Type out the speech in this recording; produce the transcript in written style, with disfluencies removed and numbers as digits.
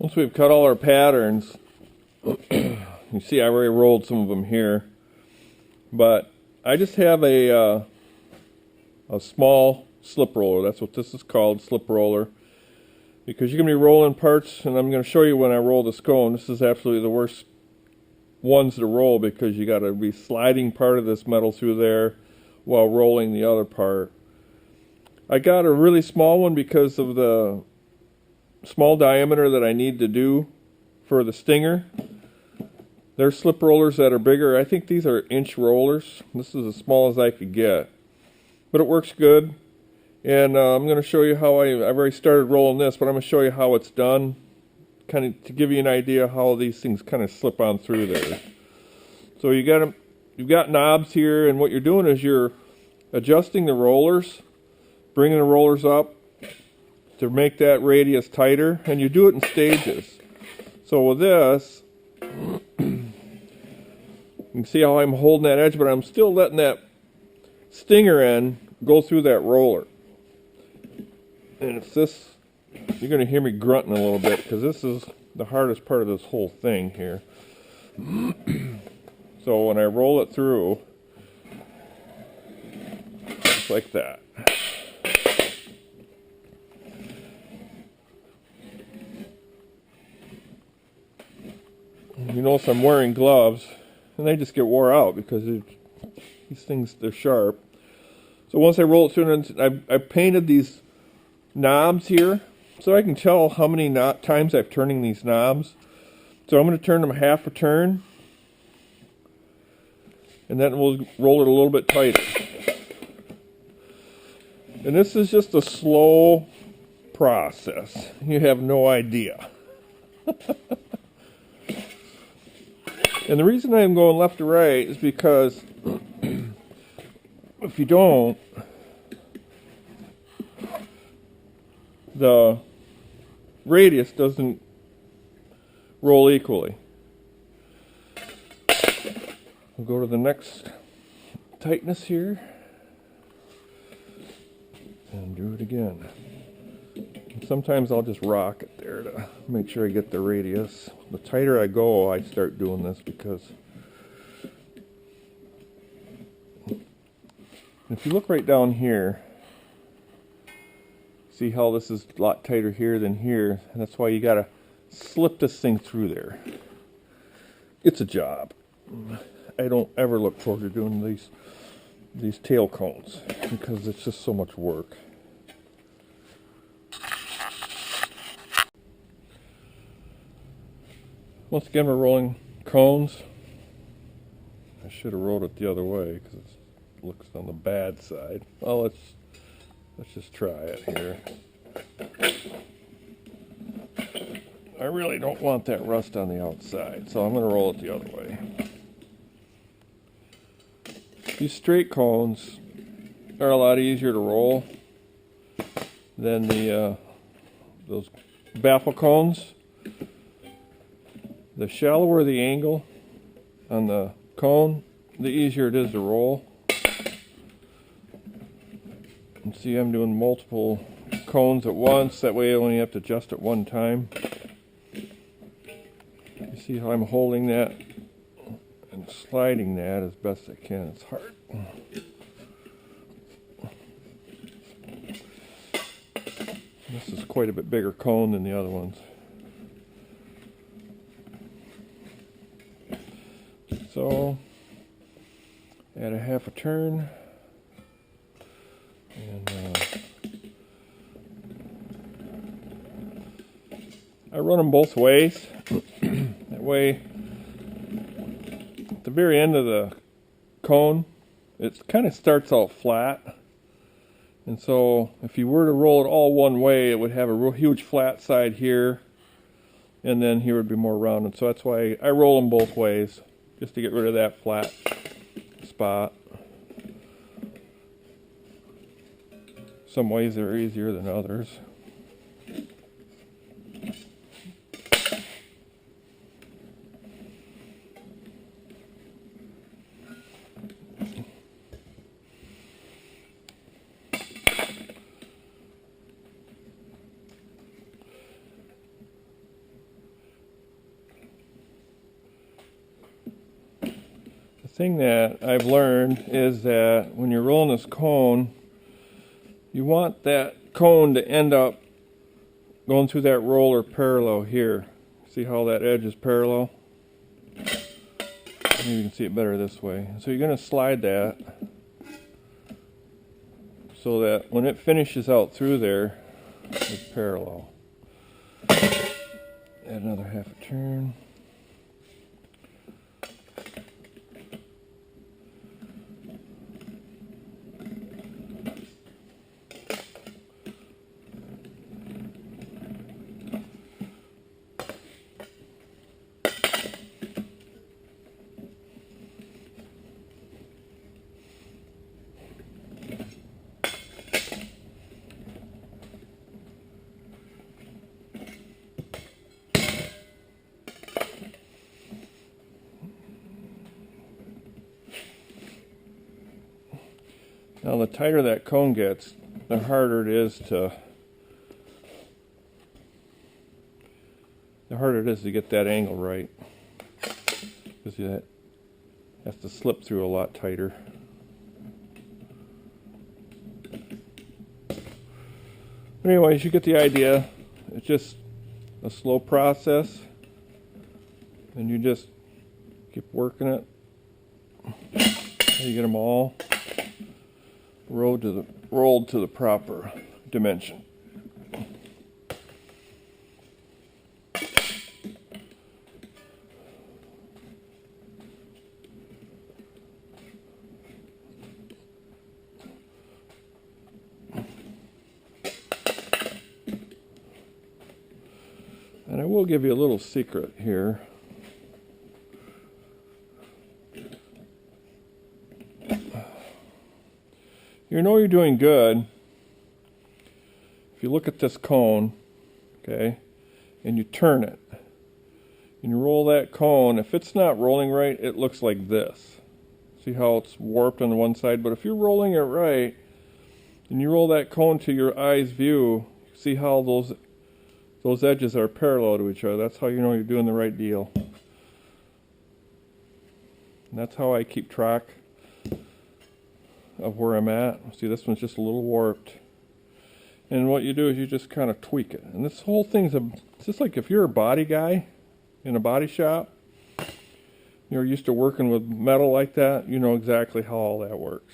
Once we've cut all our patterns, you see I already rolled some of them here, but I just have a small slip roller. That's what this is called, slip roller, because you're going to be rolling parts, and I'm going to show you when I roll this cone. This is absolutely the worst ones to roll because you got to be sliding part of this metal through there while rolling the other part. I got a really small one because of the small diameter that I need to do for the Stinger. There's slip rollers that are bigger. I think these are inch rollers. This is as small as I could get, but it works good. And I'm going to show you how I've already started rolling this, but I'm going to show you how it's done, kind of to give you an idea how these things kind of slip on through there. So you've got knobs here, and what you're doing is you're adjusting the rollers, bringing the rollers up to make that radius tighter, and you do it in stages. So with this, you can see how I'm holding that edge, but I'm still letting that Stinger end go through that roller. And it's this, you're going to hear me grunting a little bit because this is the hardest part of this whole thing here. So when I roll it through, just like that. You notice I'm wearing gloves, and they just get wore out because these things, they're sharp. So once I roll it through, I painted these knobs here so I can tell how many times I'm turning these knobs. So I'm going to turn them half a turn, and then we'll roll it a little bit tighter. And this is just a slow process. You have no idea. And the reason I'm going left to right is because if you don't, the radius doesn't roll equally. We'll go to the next tightness here and do it again. And sometimes I'll just rock it there to make sure I get the radius. The tighter I go, I start doing this because if you look right down here, see how this is a lot tighter here than here, and that's why you gotta slip this thing through there. It's a job. I don't ever look forward to doing these tail cones because it's just so much work. Once again, we're rolling cones. I should have rolled it the other way because it looks on the bad side. Well, let's just try it here. I really don't want that rust on the outside, so I'm going to roll it the other way. These straight cones are a lot easier to roll than those baffle cones. The shallower the angle on the cone, the easier it is to roll. And see, I'm doing multiple cones at once. That way I only have to adjust it one time. You see how I'm holding that and sliding that as best I can. It's hard. This is quite a bit bigger cone than the other ones. So, add a half a turn, and I run them both ways. That way, at the very end of the cone, it kind of starts out flat. And so, if you were to roll it all one way, it would have a real huge flat side here, and then here would be more rounded. So that's why I roll them both ways, just to get rid of that flat spot. Some ways are easier than others. thing that I've learned is that when you're rolling this cone, you want that cone to end up going through that roller parallel here. See how that edge is parallel? Maybe you can see it better this way. So you're going to slide that so that when it finishes out through there, it's parallel. Add another half a turn. Now the tighter that cone gets, the harder it is to get that angle right. Because that has to slip through a lot tighter. But anyways, you get the idea. It's just a slow process, and you just keep working it. You get them all rolled to the proper dimension. And I will give you a little secret here. You know you're doing good if you look at this cone, okay, and you turn it, and you roll that cone. If it's not rolling right, it looks like this. See how it's warped on the one side? But if you're rolling it right, and you roll that cone to your eye's view, see how those edges are parallel to each other. That's how you know you're doing the right deal. And that's how I keep track of where I'm at. See, this one's just a little warped. And what you do is you just kind of tweak it. And this whole thing's it's just like if you're a body guy in a body shop, you're used to working with metal like that, you know exactly how all that works.